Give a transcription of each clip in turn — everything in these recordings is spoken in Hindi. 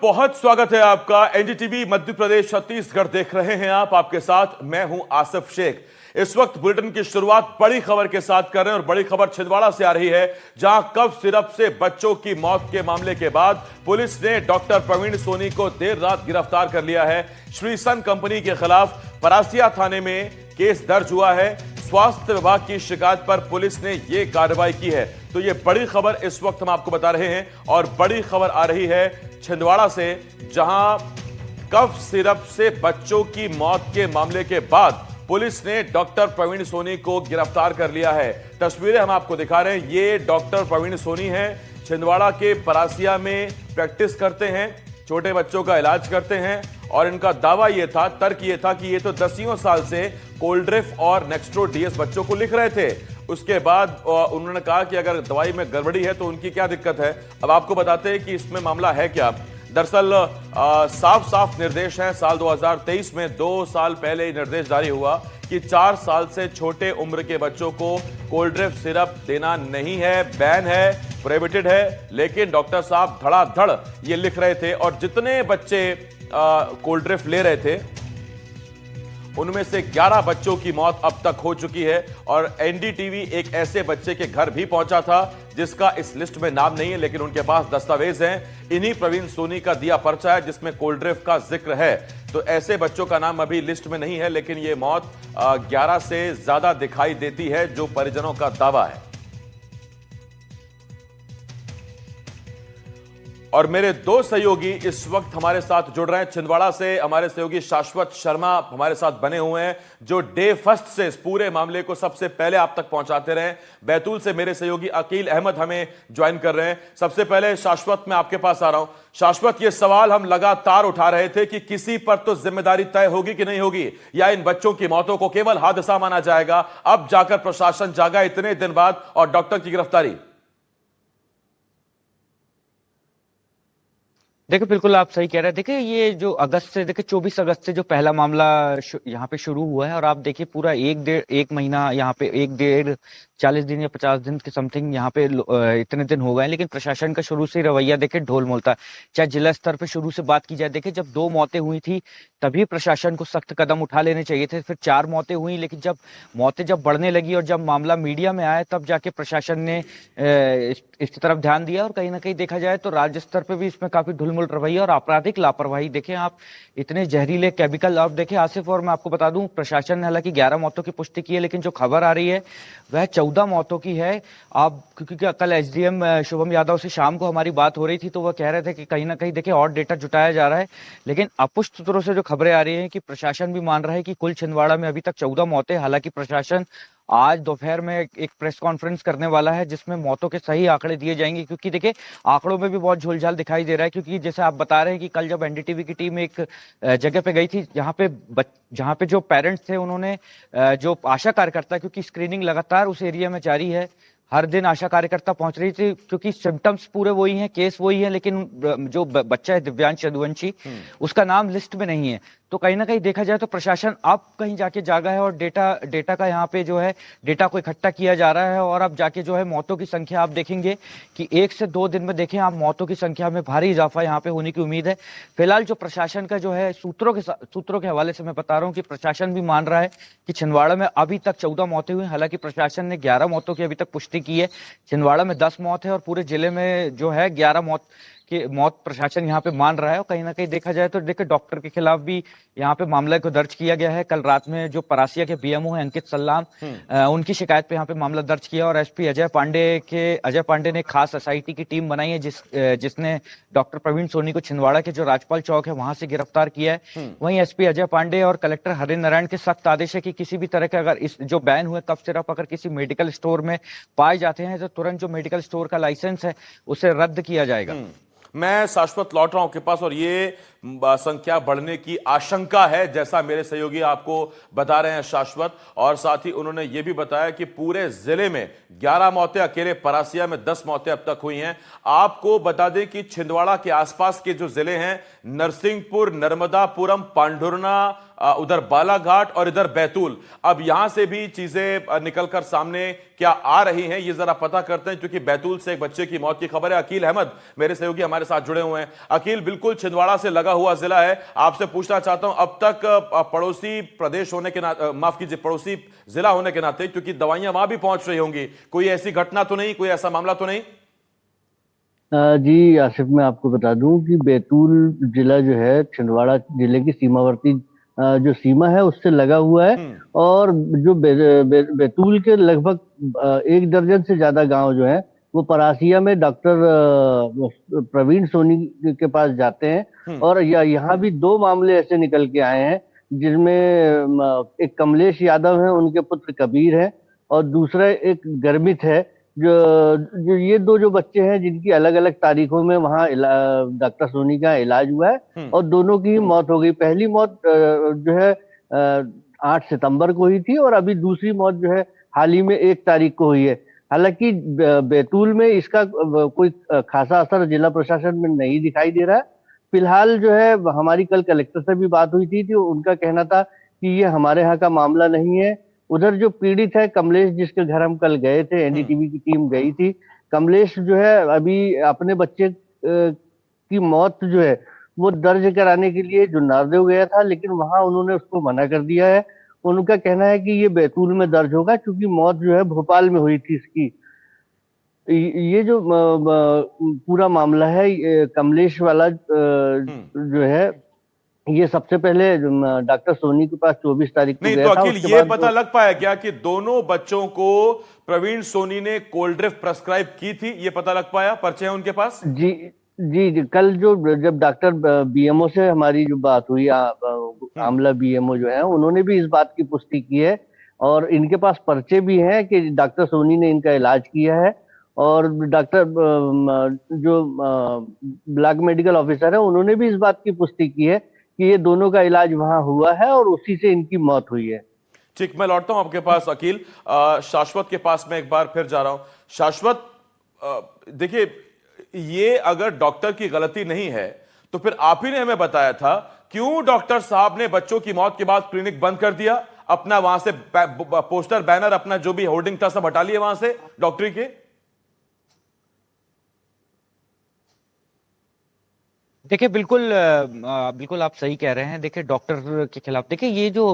बहुत स्वागत है आपका। एनडीटीवी मध्य प्रदेश छत्तीसगढ़ देख रहे हैं आप। आपके साथ मैं हूं आसिफ शेख। इस वक्त बुलेटिन की शुरुआत बड़ी खबर के साथ कर रहे हैं और बड़ी खबर छिंदवाड़ा से आ रही है, जहां कफ सिरप से बच्चों की मौत के मामले के बाद पुलिस ने डॉक्टर प्रवीण सोनी को देर रात गिरफ्तार कर लिया है। श्री सन कंपनी के खिलाफ परासिया थाने में केस दर्ज हुआ है। स्वास्थ्य विभाग की शिकायत पर पुलिस ने यह कार्रवाई की है। तो यह बड़ी खबर इस वक्त हम आपको बता रहे हैं और बड़ी खबर आ रही है छिंदवाड़ा से, जहां कफ सिरप से बच्चों की मौत के मामले के बाद पुलिस ने डॉक्टर प्रवीण सोनी को गिरफ्तार कर लिया है। तस्वीरें हम आपको दिखा रहे हैं। ये डॉक्टर प्रवीण सोनी हैं, छिंदवाड़ा के परासिया में प्रैक्टिस करते हैं, छोटे बच्चों का इलाज करते हैं और इनका दावा यह था, तर्क यह था कि ये तो दसियों साल से कोल्ड्रिफ और नेक्स्ट्रो डीएस बच्चों को लिख रहे थे। उसके बाद उन्होंने कहा कि अगर दवाई में गड़बड़ी है तो उनकी क्या दिक्कत है। अब आपको बताते हैं कि इसमें मामला है क्या। दरअसल साफ साफ निर्देश है। साल 2023 में 2 साल पहले निर्देश जारी हुआ कि 4 साल से छोटे उम्र के बच्चों को कोल्ड्रिफ सिरप देना नहीं है, बैन है, प्रोहिबिटेड है। लेकिन डॉक्टर साहब धड़ाधड़ ये लिख रहे थे और जितने बच्चे कोल्ड्रिफ ले रहे थे उनमें से 11 बच्चों की मौत अब तक हो चुकी है। और एनडीटीवी एक ऐसे बच्चे के घर भी पहुंचा था जिसका इस लिस्ट में नाम नहीं है, लेकिन उनके पास दस्तावेज हैं। इन्हीं प्रवीण सोनी का दिया पर्चा है जिसमें कोल्ड्रिफ का जिक्र है। तो ऐसे बच्चों का नाम अभी लिस्ट में नहीं है, लेकिन यह मौत 11 से ज्यादा दिखाई देती है, जो परिजनों का दावा है। और मेरे 2 सहयोगी इस वक्त हमारे साथ जुड़ रहे हैं। छिंदवाड़ा से हमारे सहयोगी शाश्वत शर्मा हमारे साथ बने हुए हैं, जो डे फर्स्ट से इस पूरे मामले को सबसे पहले आप तक पहुंचाते रहे। बैतूल से मेरे सहयोगी अकील अहमद हमें ज्वाइन कर रहे हैं। सबसे पहले शाश्वत, मैं आपके पास आ रहा हूं। शाश्वत, ये सवाल हम लगातार उठा रहे थे कि किसी पर तो जिम्मेदारी तय होगी कि नहीं होगी, या इन बच्चों की मौतों को केवल हादसा माना जाएगा। अब जाकर प्रशासन जागा इतने दिन बाद और डॉक्टर की गिरफ्तारी। देखिए, बिल्कुल आप सही कह रहे हैं। देखिए, ये जो अगस्त से, देखिए 24 अगस्त से जो पहला मामला यहाँ पे शुरू हुआ है और आप देखिए पूरा एक महीना यहाँ पे 40 दिन या 50 दिन के समथिंग यहाँ पे इतने दिन हो गए, लेकिन प्रशासन का शुरू से रवैया देखिए ढोल मोलता। चाहे जिला स्तर पे शुरू से बात की जाए, देखिए जब 2 मौतें हुई थी तभी प्रशासन को सख्त कदम उठा लेने चाहिए थे। फिर 4 मौतें हुई, लेकिन जब मौतें बढ़ने लगी और जब मामला मीडिया में आया तब जाके प्रशासन ने इसकी तरफ ध्यान दिया। और कहीं ना कहीं देखा जाए तो राज्य स्तर पे भी इसमें काफी ढुलमुल रवैया और आपराधिक लापरवाही। देखें आप, इतने जहरीले केमिकल। अब देखिए आसिफ, और मैं आपको बता दूं, प्रशासन ने हालांकि 11 मौतों की पुष्टि की है, लेकिन जो खबर आ रही है वह 14 मौतों की है। आप, क्योंकि कल एसडीएम शुभम यादव से शाम को हमारी बात हो रही थी तो वह कह रहे थे कि कहीं ना कहीं देखिए और डेटा जुटाया जा रहा है, लेकिन अपुष्ट सूत्रों से जो खबरें आ रही हैं कि प्रशासन भी मान रहा है कि कुल छिंदवाड़ा में अभी तक 14 मौतें। हालांकि प्रशासन आज दोपहर में एक प्रेस कॉन्फ्रेंस करने वाला है जिसमें मौतों के सही आंकड़े दिए जाएंगे, क्योंकि देखिए आंकड़ों में भी बहुत झोलझाल दिखाई दे रहा है। क्योंकि जैसे आप बता रहे हैं कि कल जब एनडीटीवी की टीम एक जगह पे गई थी जहां पे जो पेरेंट्स थे उन्होंने जो आशा कार्यकर्ता, क्योंकि स्क्रीनिंग लगातार उस एरिया में जारी है, हर दिन आशा कार्यकर्ता पहुंच रही थी, क्योंकि सिम्टम्स पूरे वही हैं, केस वही है, लेकिन जो बच्चा है दिव्यांश यदुवंशी, उसका नाम लिस्ट में नहीं है। तो कहीं ना कहीं देखा जाए तो प्रशासन अब कहीं जाके जागा है और डेटा का यहाँ पे जो है डेटा को इकट्ठा किया जा रहा है। और अब जाके जो है मौतों की संख्या आप देखेंगे कि 1 से 2 दिन में देखें आप, मौतों की संख्या में भारी इजाफा यहाँ पे होने की उम्मीद है। फिलहाल जो प्रशासन का जो है सूत्रों के हवाले से मैं बता रहा हूँ कि प्रशासन भी मान रहा है कि छिंदवाड़ा में अभी तक 14 मौतें हुई। हालांकि प्रशासन ने 11 मौतों की अभी तक पुष्टि की है। छिंदवाड़ा में 10 मौत है और पूरे जिले में जो है 11 मौत प्रशासन यहाँ पे मान रहा है। और कहीं ना कहीं देखा जाए तो देखिए डॉक्टर के खिलाफ भी यहाँ पे मामला को दर्ज किया गया है। कल रात में जो परासिया के बीएमओ हैं अंकित सल्लाम, उनकी शिकायत पे यहाँ पे मामला दर्ज किया और एसपी अजय पांडे ने खास एसआईटी की टीम बनाई है जिसने डॉक्टर प्रवीण सोनी को छिंदवाड़ा के जो राजपाल चौक है वहां से गिरफ्तार किया है। वहीं एसपी अजय पांडे और कलेक्टर हरिंद्र नारायण के सख्त आदेश है कि किसी भी तरह के अगर इस जो बैन हुए कफ सिरप अगर किसी मेडिकल स्टोर में पाए जाते हैं तो तुरंत जो मेडिकल स्टोर का लाइसेंस है उसे रद्द किया जाएगा। मैं शाश्वत लौट रहा हूं आपके पास, और ये संख्या बढ़ने की आशंका है, जैसा मेरे सहयोगी आपको बता रहे हैं शाश्वत। और साथ ही उन्होंने ये भी बताया कि पूरे जिले में 11 मौतें, अकेले परासिया में 10 मौतें अब तक हुई हैं। आपको बता दें कि छिंदवाड़ा के आसपास के जो जिले हैं, नरसिंहपुर, नर्मदापुरम, पांढुर्ना, उधर बालाघाट और इधर बैतूल। अब यहां से भी चीजें निकलकर सामने क्या आ रही हैं ये जरा पता करते हैं, क्योंकि बैतूल से एक बच्चे की मौत की खबर है। अकील अहमद मेरे सहयोगी हमारे साथ जुड़े हुए हैं। अकील, बिल्कुल छिंदवाड़ा से लगा हुआ जिला है, आपसे पूछना चाहता हूं, अब तक पड़ोसी प्रदेश होने के नाते, माफ कीजिए, पड़ोसी जिला होने के नाते, क्योंकि दवाइयां वहां भी पहुंच रही होंगी, कोई ऐसी घटना तो नहीं, कोई ऐसा मामला तो नहीं? जी आसिफ, मैं आपको बता दूं कि बैतूल जिला जो है छिंदवाड़ा जिले की सीमावर्ती जो सीमा है उससे लगा हुआ है। और जो बैतूल के लगभग 1 दर्जन से ज्यादा गांव जो है वो परासिया में डॉक्टर प्रवीण सोनी के पास जाते हैं। और यहाँ भी 2 मामले ऐसे निकल के आए हैं जिसमें एक कमलेश यादव है, उनके पुत्र कबीर है, और दूसरा एक गर्मित है। जो जो ये 2 जो बच्चे हैं जिनकी अलग अलग तारीखों में वहाँ डॉक्टर सोनी का इलाज हुआ है और दोनों की ही मौत हो गई। पहली मौत जो है 8 सितंबर को हुई थी और अभी दूसरी मौत जो है हाल ही में 1 तारीख को हुई है। हालांकि बैतूल में इसका कोई खासा असर जिला प्रशासन में नहीं दिखाई दे रहा है। फिलहाल जो है हमारी कल कलेक्टर से भी बात हुई थी तो उनका कहना था कि ये हमारे यहाँ का मामला नहीं है। उधर जो पीड़ित है कमलेश, जिसके घर हम कल गए थे, एनडीटीवी की टीम गई थी, कमलेश जो है अभी अपने बच्चे की मौत जो है वो दर्ज कराने के लिए जो नारदेव गया था, लेकिन वहां उन्होंने उसको मना कर दिया है। उनका कहना है कि ये बैतूल में दर्ज होगा क्योंकि मौत जो है भोपाल में हुई थी इसकी। ये जो पूरा मामला है कमलेश वाला जो है, ये सबसे पहले डॉक्टर सोनी के पास 24 तारीख को नहीं गया तो था। अकील, उसके ये बाद पता लग पाया क्या कि दोनों बच्चों को प्रवीण सोनी ने कोल्ड ड्रिफ्ट प्रेस्क्राइब की थी? ये पता लग पाया, पर्चे हैं उनके पास? जी जी, कल जब डॉक्टर बीएमओ से हमारी जो बात हुई, आमला बीएमओ जो है उन्होंने भी इस बात की पुष्टि की है और इनके पास पर्चे भी हैं कि डॉक्टर सोनी ने इनका इलाज किया है। और डॉक्टर जो ब्लॉक मेडिकल ऑफिसर है उन्होंने भी इस बात की पुष्टि की है कि ये दोनों का इलाज वहां हुआ है और उसी से इनकी मौत हुई है। ठीक, मैं लौटता हूं आपके पास अकील। शाश्वत के पास मैं एक बार फिर जा रहा हूं। शाश्वत, देखिए, ये अगर डॉक्टर की गलती नहीं है तो फिर आप ही ने हमें बताया था, क्यों डॉक्टर साहब ने बच्चों की मौत के बाद क्लिनिक बंद कर दिया? अपना वहां से पोस्टर, बैनर, अपना जो भी होर्डिंग था सब हटा लिए वहां से डॉक्टरी के। देखिए बिल्कुल आप सही कह रहे हैं। देखिए डॉक्टर के खिलाफ, देखिए ये जो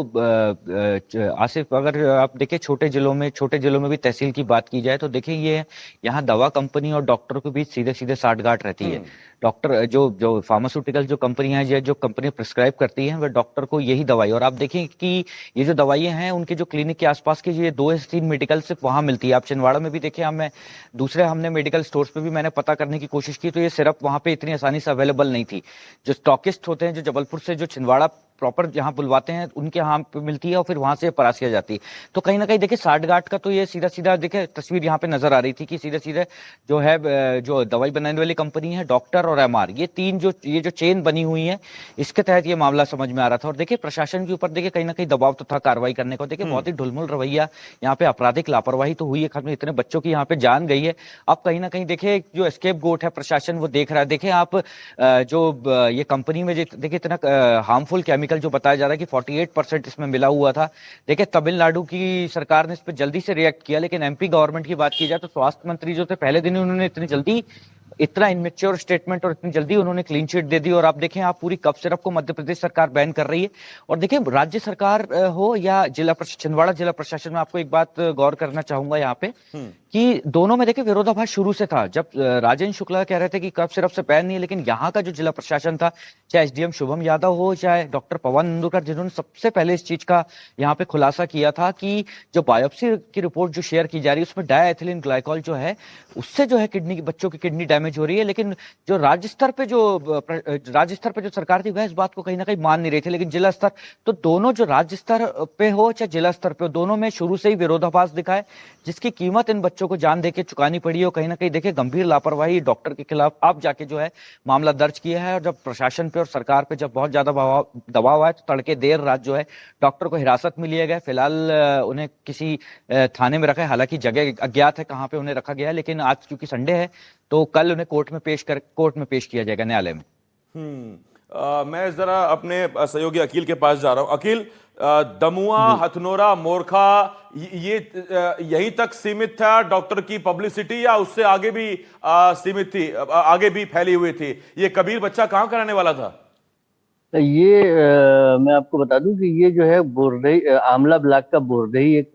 आसिफ, अगर आप देखिए छोटे जिलों में भी तहसील की बात की जाए तो देखिए ये यहाँ दवा कंपनी और डॉक्टर के बीच सीधे सीधे साठगांठ रहती है। डॉक्टर जो फार्मास्यूटिकल जो कंपनियां हैं, जो कंपनी प्रिस्क्राइब करती हैं, वह डॉक्टर को यही दवाई, और आप देखें कि ये जो दवाइयां हैं उनके जो क्लिनिक के आसपास की ये 2 से 3 मेडिकल सिर्फ वहां मिलती है। आप छिंदवाड़ा में भी देखिए, हमने मेडिकल स्टोर्स पे भी मैंने पता करने की कोशिश की तो ये सिर्फ वहां पे इतनी आसानी से अवेलेबल नहीं थी। जो स्टॉकिस्ट होते हैं, जो जबलपुर से जो छिंदवाड़ा प्रॉपर जहां बुलवाते हैं, उनके यहाँ पे मिलती है और फिर वहां से परासिया जाती है। तो कहीं ना कहीं देखिए साठगांठ का तो ये सीधा सीधा देखिए तस्वीर यहाँ पे नजर आ रही थी कि सीधे सीधे जो है जो दवाई बनाने वाली कंपनी है, डॉक्टर और एमआर, ये जो चेन बनी हुई है, इसके तहत ये मामला समझ में आ रहा था। और देखिए प्रशासन के ऊपर देखिए कहीं ना कहीं दबाव तो था कार्रवाई करने को। देखिए बहुत ही ढुलमुल रवैया, यहाँ पे आपराधिक लापरवाही तो हुई है, खत्म, इतने बच्चों की यहाँ पे जान गई है। अब कहीं ना कहीं देखिए जो एस्केप गोट है प्रशासन, वो देख रहा है। देखिए आप जो ये कंपनी में देखिए इतना हार्मफुल केमिकल जो बताया जा रहा है कि 48% इसमें मिला हुआ था। देखिए तमिलनाडु की सरकार ने इस पर जल्दी से रिएक्ट किया, लेकिन एमपी गवर्नमेंट की बात की जाए तो स्वास्थ्य मंत्री जो थे पहले दिन ही उन्होंने इतना इनमेच्योर स्टेटमेंट और इतनी जल्दी उन्होंने क्लीन चिट दे दी। और आप देखें, आप पूरी कफ सिरप को मध्य प्रदेश सरकार बैन कर रही है। और देखिए राज्य सरकार हो या छिंदवाड़ा जिला प्रशासन में, आपको एक बात गौर करना चाहूंगा यहाँ पे कि दोनों में देखिए विरोधाभास शुरू से था। जब राजेंद्र शुक्ला कह रहे थे कि कफ सिरप से बैन नहीं है, लेकिन यहाँ का जो जिला प्रशासन था, चाहे एसडीएम शुभम यादव हो, चाहे डॉक्टर पवन नंदुरकर, जिन्होंने सबसे पहले इस चीज का यहाँ पे खुलासा किया था कि जो बायोप्सी की रिपोर्ट जो शेयर की जा रही है उसमें डायएथिलीन ग्लाइकॉल जो है उससे जो है बच्चों की किडनी डैमेज हो रही है। लेकिन जो राज्य स्तर पे जो सरकार थी वह इस बात को कहीं ना कहीं मान नहीं रही थी। लेकिन जिला स्तर, तो दोनों, जो राज्य स्तर पे हो चाहे जिला स्तर पे हो, दोनों में शुरू से ही विरोधाभास दिखा है, जिसकी कीमत इन बच्चों को जान देके चुकानी पड़ी है। और कहीं ना कहीं देखिए गंभीर लापरवाही डॉक्टर के खिलाफ अब जाके जो है मामला दर्ज किया है। और जब प्रशासन पे और सरकार पे जब बहुत ज्यादा दबाव आया तो तड़के देर रात जो है डॉक्टर को हिरासत में लिया गया। फिलहाल उन्हें किसी थाने में रखा है, हालांकि जगह अज्ञात है कहाँ पे उन्हें रखा गया है, लेकिन आज क्योंकि संडे है तो कल उन्हें कोर्ट में पेश किया जाएगा न्यायालय में। मैं जरा अपने सहयोगी अकील के पास जा रहा हूं। अकील, दमुआ, हथनोरा, मोरखा, यहीं तक सीमित था डॉक्टर की पब्लिसिटी, या उससे आगे भी सीमित थी, आगे भी फैली हुई थी? ये कबीर बच्चा कहां कराने वाला था? ये मैं आपको बता दूं कि ये जो है बोरदही, आमला ब्लॉक का बोरदही एक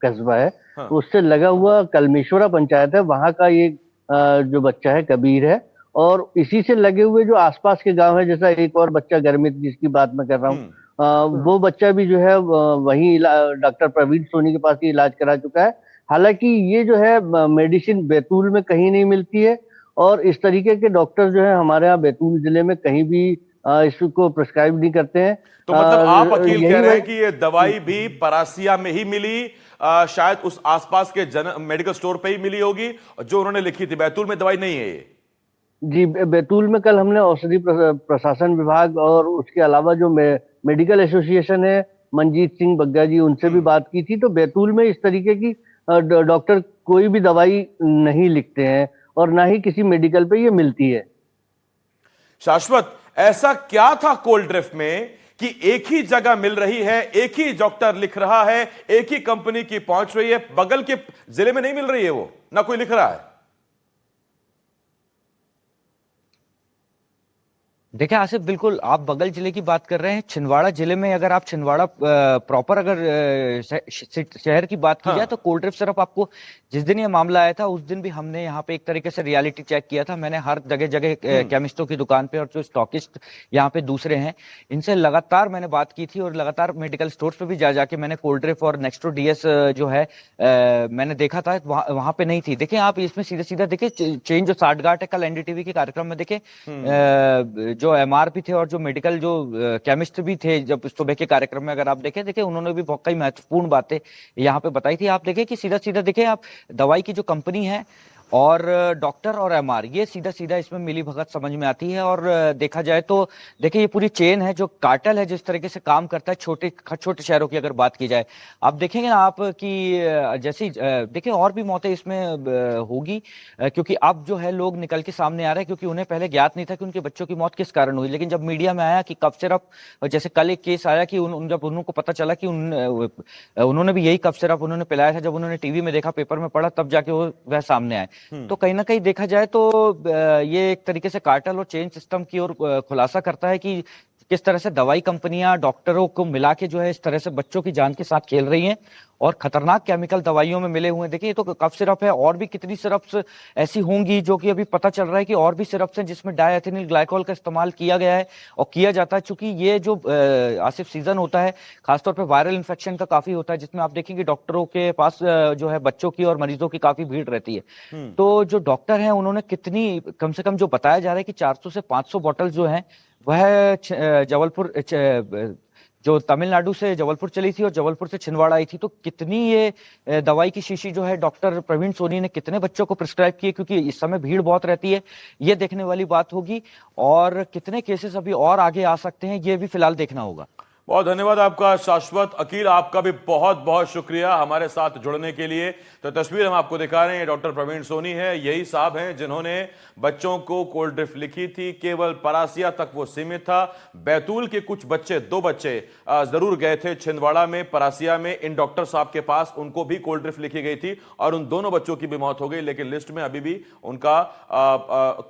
कस्बा है, हाँ। उससे लगा हुआ कलमेश्वरा पंचायत है, वहां का ये जो बच्चा है कबीर है। और इसी से लगे हुए जो आसपास के गांव है, जैसा एक और बच्चा गर्मित जिसकी बात मैं कर रहा हूँ, वो बच्चा भी जो है वहीं डॉक्टर प्रवीण सोनी के पास ही इलाज करा चुका है। हालांकि ये जो है मेडिसिन बैतूल में कहीं नहीं मिलती है, और इस तरीके के डॉक्टर जो है हमारे यहाँ बैतूल जिले में कहीं भी इसको प्रिस्क्राइब नहीं करते हैं। तो मतलब आप अकील कह यही रहे हैं कि ये दवाई भी परासिया में ही मिली, शायद उस आसपास के मेडिकल स्टोर पे ही मिली होगी, जो उन्होंने लिखी थी। बैतूल में दवाई नहीं है ये? जी, बैतूल में कल हमने औषधि प्रशासन विभाग और उसके अलावा जो मेडिकल एसोसिएशन है, मंजीत सिंह बग्गा जी, उनसे भी बात की थी। तो बैतूल में इस तरीके की डॉक्टर कोई भी दवाई नहीं लिखते हैं, और ना ही किसी मेडिकल पे ये मिलती है। शाश्वत, ऐसा क्या था कोल्ड ड्रिफ्ट में कि एक ही जगह मिल रही है, एक ही डॉक्टर लिख रहा है, एक ही कंपनी की पहुंच रही है, बगल के जिले में नहीं मिल रही है, वो ना कोई लिख रहा है? देखिए आसिफ, बिल्कुल आप बगल जिले की बात कर रहे हैं। छिंदवाड़ा जिले में अगर आप छिंदवाड़ा प्रॉपर अगर शहर की बात की जाए, तो कोल्ड ड्रिफ्ट सिर्फ आपको, जिस दिन ये मामला आया था उस दिन भी हमने यहाँ पे एक तरीके से रियलिटी चेक किया था। मैंने हर जगह जगह केमिस्टों की दुकान पे और जो स्टॉकिस्ट यहाँ पे दूसरे हैं, इनसे लगातार मैंने बात की थी, और लगातार मेडिकल स्टोर्स पे भी जा जाके मैंने कोल्ड ड्रिफ्ट और नेक्स्ट्रो डीएस जो है मैंने देखा था, वहां पे नहीं थी। देखिए आप इसमें सीधा सीधा देखिए चेंज जो साठगांठ है, कल एनडीटीवी के कार्यक्रम में देखे जो एमआरपी थे और जो मेडिकल जो केमिस्ट भी थे, जब सुबह के कार्यक्रम में अगर आप देखें, देखिए उन्होंने भी बहुत कई महत्वपूर्ण बातें यहाँ पे बताई थी। आप देखिए कि सीधा सीधा देखिए आप, दवाई की जो कंपनी है और डॉक्टर और एमआर, ये सीधा सीधा इसमें मिली भगत समझ में आती है। और देखा जाए तो देखिए ये पूरी चेन है, जो कार्टेल है, जिस तरीके से काम करता है छोटे छोटे शहरों की अगर बात की जाए। आप देखेंगे ना आप कि जैसे देखिए और भी मौतें इसमें होगी, क्योंकि अब जो है लोग निकल के सामने आ रहे हैं, क्योंकि उन्हें पहले ज्ञात नहीं था कि उनके बच्चों की मौत किस कारण हुई। लेकिन जब मीडिया में आया कि कफ सिरप, जैसे कल एक केस आया कि जब उनको पता चला कि उन्होंने भी यही कफ सिरप उन्होंने पिलाया था, जब उन्होंने टीवी में देखा, पेपर में पढ़ा, तब जाके वो वह सामने आए। तो कहीं ना कहीं देखा जाए तो ये एक तरीके से कार्टेल और चेन सिस्टम की ओर खुलासा करता है कि किस तरह से दवाई कंपनियां डॉक्टरों को मिला के जो है इस तरह से बच्चों की जान के साथ खेल रही हैं, और खतरनाक केमिकल दवाइयों में मिले हुए हैं। देखिए ये तो कफ सिरप है, और भी कितनी सिरप्स ऐसी होंगी जो कि अभी पता चल रहा है कि और भी सिरप्स हैं जिसमें डायएथिनिल ग्लाइकोल का इस्तेमाल किया गया है और किया जाता है। चूंकि ये जो आसिफ सीजन होता है, खासतौर पर वायरल इन्फेक्शन का काफी होता है, जिसमें आप देखेंगे डॉक्टरों के पास जो है बच्चों की और मरीजों की काफी भीड़ रहती है। तो जो डॉक्टर हैं उन्होंने कितनी, कम से कम जो बताया जा रहा है कि 400 से 500 बॉटल जो है वह जबलपुर, जो तमिलनाडु से जबलपुर चली थी और जबलपुर से छिंदवाड़ा आई थी। तो कितनी ये दवाई की शीशी जो है डॉक्टर प्रवीण सोनी ने कितने बच्चों को प्रिस्क्राइब की है, क्योंकि इस समय भीड़ बहुत रहती है, ये देखने वाली बात होगी। और कितने केसेस अभी और आगे आ सकते हैं, ये भी फिलहाल देखना होगा। बहुत धन्यवाद आपका शाश्वत। अकील, आपका भी बहुत बहुत शुक्रिया हमारे साथ जुड़ने के लिए। तो तस्वीर हम आपको दिखा रहे हैं, डॉक्टर प्रवीण सोनी है, यही साहब हैं जिन्होंने बच्चों को कोल्ड ड्रिफ्ट लिखी थी। केवल परासिया तक वो सीमित था। बैतूल के कुछ बच्चे, 2 बच्चे जरूर गए थे छिंदवाड़ा में, परासिया में, इन डॉक्टर साहब के पास, उनको भी कोल्ड ड्रिफ्ट लिखी गई थी और उन दोनों बच्चों की भी मौत हो गई। लेकिन लिस्ट में अभी भी उनका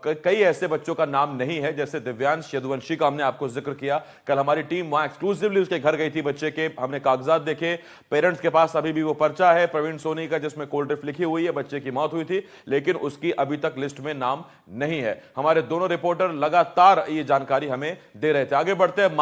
कई ऐसे बच्चों का नाम नहीं है, जैसे दिव्यांश यदुवंशी का हमने आपको जिक्र किया। कल हमारी टीम वहां एक्सक्लूसिवली उसके घर गई थी बच्चे के, हमने कागजात देखे, पेरेंट्स के पास अभी भी वो पर्चा है प्रवीण सोनी का जिसमें कोल्ड ड्रिफ्ट लिखी हुई है, बच्चे की मौत हुई थी, लेकिन उसकी अभी तक लिस्ट में नाम नहीं है। हमारे दोनों रिपोर्टर लगातार ये जानकारी हमें दे रहे थे। आगे बढ़ते हैं।